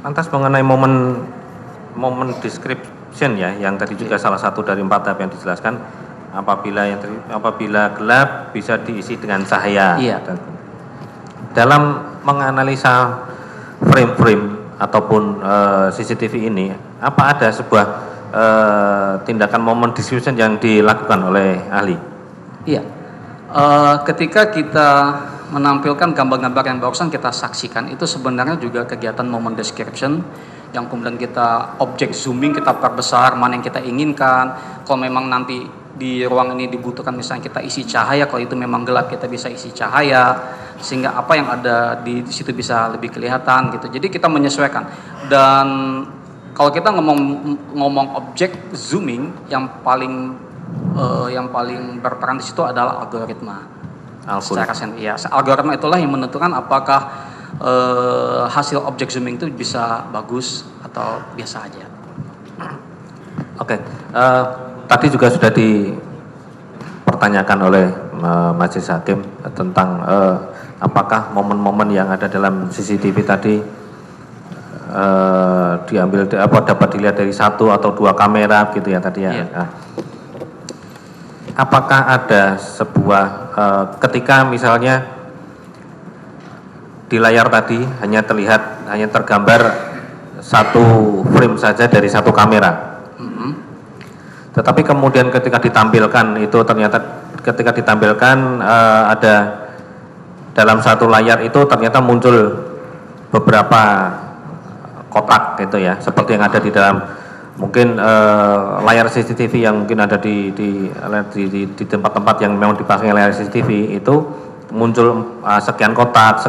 Lantas mengenai momen description ya, yang tadi juga salah satu dari 4 tahap yang dijelaskan, apabila gelap bisa diisi dengan cahaya. Iya. Dalam menganalisa frame-frame ataupun CCTV ini, apa ada sebuah tindakan momen description yang dilakukan oleh ahli? Iya. Ketika kita menampilkan gambar-gambar yang barusan kita saksikan, itu sebenarnya juga kegiatan moment description, yang kemudian kita objek zooming, kita perbesar mana yang kita inginkan. Kalau memang nanti di ruang ini dibutuhkan misalnya kita isi cahaya, kalau itu memang gelap kita bisa isi cahaya, sehingga apa yang ada di situ bisa lebih kelihatan gitu. Jadi kita menyesuaikan. Dan kalau kita ngomong objek zooming, yang paling berperan di situ adalah algoritma. Algoritma itulah yang menentukan apakah hasil objek zooming itu bisa bagus atau biasa aja. Oke. Tadi juga sudah dipertanyakan oleh Majelis Hakim tentang apakah momen-momen yang ada dalam CCTV tadi dapat dilihat dari 1 atau 2 kamera gitu ya tadi ya. Iya. Nah, apakah ada sebuah ketika misalnya di layar tadi hanya tergambar 1 frame saja dari 1 kamera. Tetapi kemudian ketika ditampilkan itu ternyata ada dalam 1 layar itu ternyata muncul beberapa kotak gitu ya, seperti yang ada di dalam mungkin layar CCTV yang mungkin ada di tempat-tempat yang memang dipasang layar CCTV itu muncul sekian kotak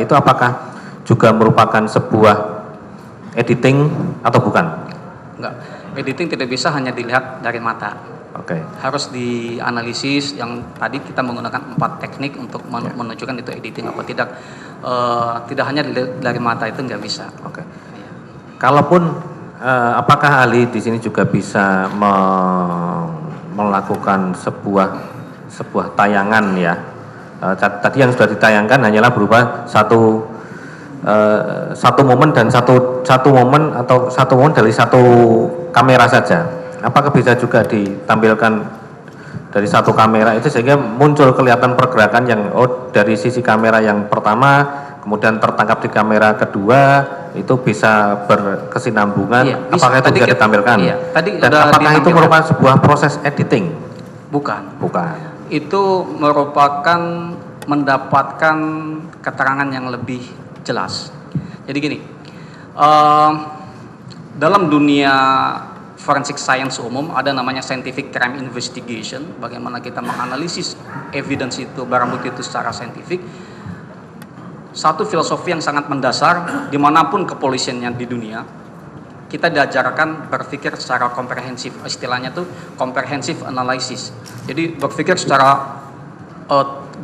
itu, apakah juga merupakan sebuah editing atau bukan? Enggak, editing tidak bisa hanya dilihat dari mata. Oke. Harus dianalisis, yang tadi kita menggunakan 4 teknik untuk menunjukkan itu editing apa tidak. Tidak hanya dilihat dari mata, itu nggak bisa. Oke. Kalaupun apakah ahli di sini juga bisa melakukan sebuah tayangan ya? Tadi yang sudah ditayangkan hanyalah berupa satu momen dan satu momen dari 1 kamera saja. Apakah bisa juga ditampilkan dari 1 kamera itu sehingga muncul kelihatan pergerakan yang dari sisi kamera yang pertama kemudian tertangkap di kamera kedua, itu bisa berkesinambungan? Iya, bisa. Apakah itu bisa ditampilkan? Iya, dan apakah itu merupakan sebuah proses editing? Bukan. Bukan. Itu merupakan mendapatkan keterangan yang lebih jelas. Jadi gini, dalam dunia forensic science umum ada namanya scientific crime investigation, bagaimana kita menganalisis evidence itu, barang bukti itu secara saintifik. Satu filosofi yang sangat mendasar dimanapun kepolisiannya di dunia, kita diajarkan berpikir secara komprehensif, istilahnya tuh comprehensive analysis. Jadi berpikir secara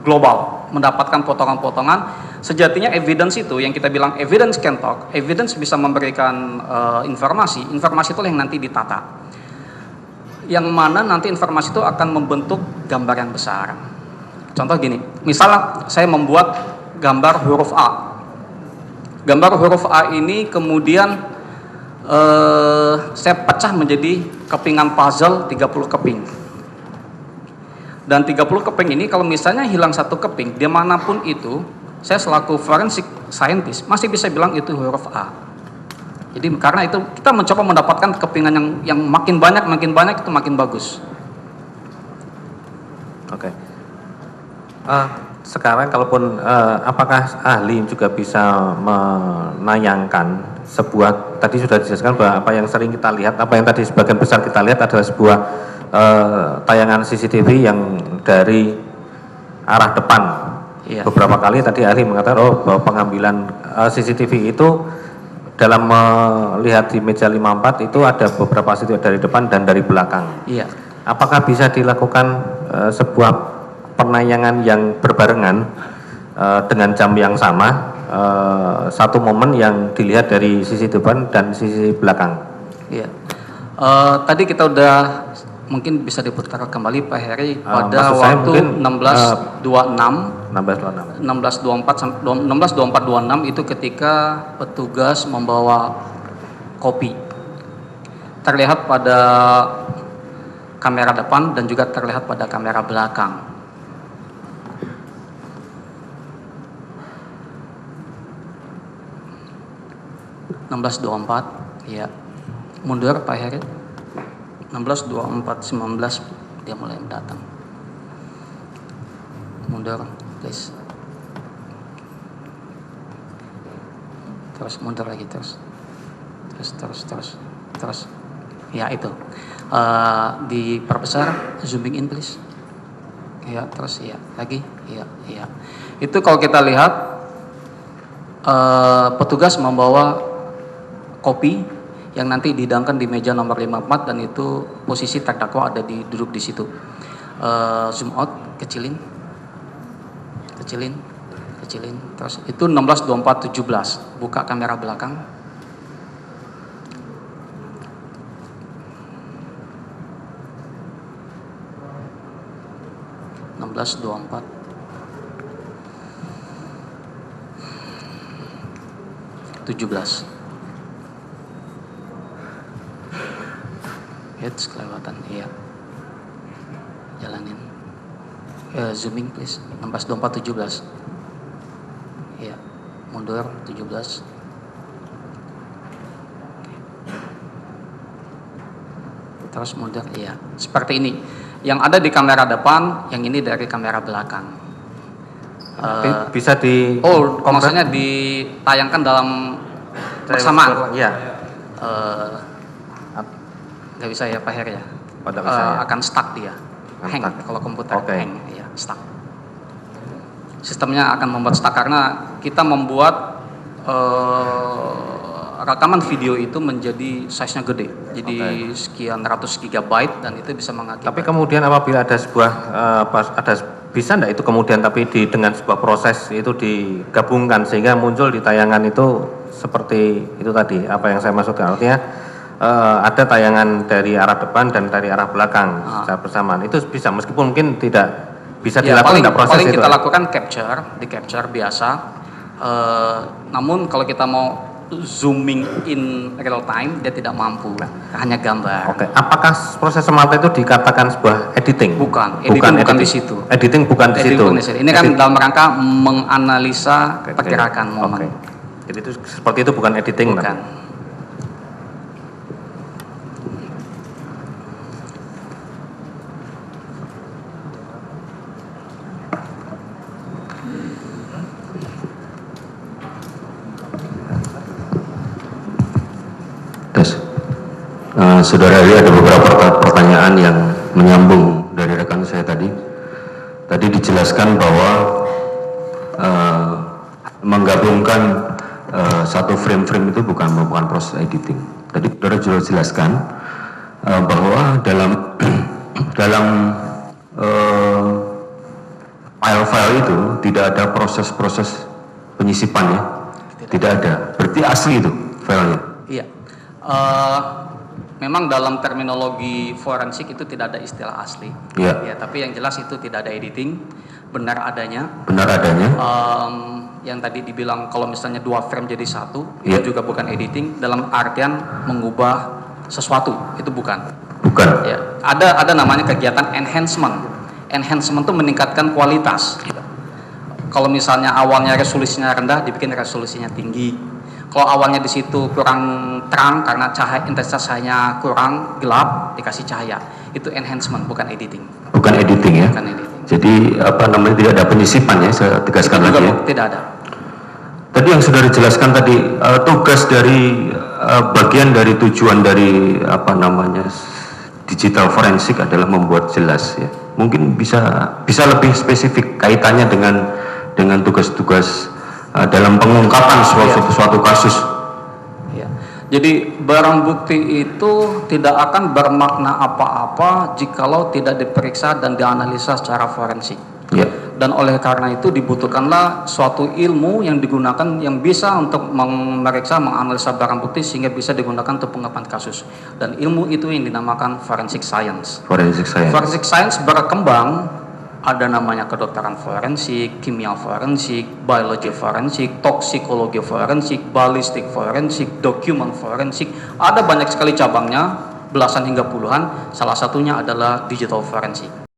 global, mendapatkan potongan-potongan. Sejatinya evidence itu yang kita bilang evidence can talk, evidence bisa memberikan informasi itulah yang nanti ditata. Yang mana nanti informasi itu akan membentuk gambar yang besar. Contoh gini, misalnya saya membuat gambar huruf A. Gambar huruf A ini kemudian saya pecah menjadi kepingan puzzle 30 keping. Dan 30 keping ini kalau misalnya hilang 1 keping, dimanapun itu, saya selaku forensic scientist masih bisa bilang itu huruf A. Jadi karena itu kita mencoba mendapatkan kepingan yang makin banyak itu makin bagus. Oke. Sekarang kalaupun apakah ahli juga bisa menayangkan sebuah, tadi sudah dijelaskan bahwa apa yang sering kita lihat, apa yang tadi sebagian besar kita lihat adalah sebuah tayangan CCTV yang dari arah depan. Iya. Beberapa kali tadi ahli mengatakan bahwa pengambilan CCTV itu dalam melihat di meja 54 itu ada beberapa CCTV dari depan dan dari belakang. Iya. Apakah bisa dilakukan sebuah penayangan yang berbarengan dengan jam yang sama, satu momen yang dilihat dari sisi depan dan sisi belakang? Iya. Tadi kita udah mungkin bisa diputar kembali Pak Heri pada maksud saya waktu mungkin, 16.26 16.24 itu ketika petugas membawa kopi. Terlihat pada kamera depan dan juga terlihat pada kamera belakang. Ya. Mundur Pak Heri. 16.24.19 dia mulai datang. Mundur, please. Terus mundur lagi terus. Terus. Ya itu. Diperbesar, zooming in please. Ya, terus ya, lagi. Ya. Itu kalau kita lihat petugas membawa kopi yang nanti dihidangkan di meja nomor 54 dan itu posisi terdakwa ada duduk di situ. Zoom out, kecilin. Terus itu 16.24.17. Buka kamera belakang. Hits kelewatan, iya. Jalanin. Zooming please. 16.24.17. Iya. Mundur 17. Terus mundur, iya. Seperti ini. Yang ada di kamera depan, yang ini dari kamera belakang. Bisa di maksudnya ditayangkan dalam bersamaan. Iya. Nggak bisa ya Pak Heri ya. Akan stuck dia. Hang kalau komputer. Hang, ya, stuck. Sistemnya akan membuat stuck karena kita membuat rekaman video itu menjadi size-nya gede. Jadi sekian ratus gigabyte dan itu bisa mengakibatkan. Tapi kemudian apabila ada sebuah bisa enggak itu kemudian tapi dengan sebuah proses itu digabungkan sehingga muncul di tayangan itu seperti itu tadi apa yang saya maksudkan, artinya ada tayangan dari arah depan dan dari arah belakang secara bersamaan. Itu bisa meskipun mungkin tidak bisa dilakukan proses paling itu. Kita lakukan capture biasa. Namun kalau kita mau zooming in real time dia tidak mampu, hanya gambar. Apakah proses semata itu dikatakan sebuah editing? Bukan editing. Di situ. Editing bukan di situ. Ini kan dalam rangka menganalisa pergerakan momen. Jadi itu seperti itu bukan editing. Bukan. Saudara Heri, ada beberapa pertanyaan yang menyambung dari rekan saya tadi. Tadi dijelaskan bahwa menggabungkan satu frame-frame itu bukan merupakan proses editing. Tadi saudara juga jelaskan bahwa dalam file-file itu tidak ada proses-proses penyisipannya, tidak ada. Berarti asli itu filenya. Iya. Memang dalam terminologi forensik itu tidak ada istilah asli. Iya. Ya, tapi yang jelas itu tidak ada editing, benar adanya. Benar adanya. Yang tadi dibilang kalau misalnya 2 frame jadi 1, Iya. itu juga bukan editing. Dalam artian mengubah sesuatu, itu bukan. Bukan. Ya, ada namanya kegiatan enhancement. Enhancement itu meningkatkan kualitas. Kalau misalnya awalnya resolusinya rendah, dibikin resolusinya tinggi. Kalau awalnya di situ kurang terang karena intensitas cahayanya kurang gelap, dikasih cahaya. Itu enhancement, bukan editing. Bukan editing ya. Bukan editing. Jadi tidak ada penyisipan ya, saya tegaskan lagi ya. Tidak ada. Tadi yang sudah dijelaskan tadi tugas dari bagian dari tujuan dari digital forensik adalah membuat jelas ya. Mungkin bisa lebih spesifik kaitannya dengan tugas-tugas dalam pengungkapan suatu kasus. Ya. Jadi barang bukti itu tidak akan bermakna apa-apa jikalau tidak diperiksa dan dianalisa secara forensik. Ya. Dan oleh karena itu dibutuhkanlah suatu ilmu yang digunakan yang bisa untuk memeriksa, menganalisa barang bukti sehingga bisa digunakan untuk pengungkapan kasus. Dan ilmu itu yang dinamakan forensic science. Forensic science. Forensic science berkembang, ada namanya kedokteran forensik, kimia forensik, biologi forensik, toksikologi forensik, balistik forensik, dokumen forensik. Ada banyak sekali cabangnya, belasan hingga puluhan. Salah satunya adalah digital forensik.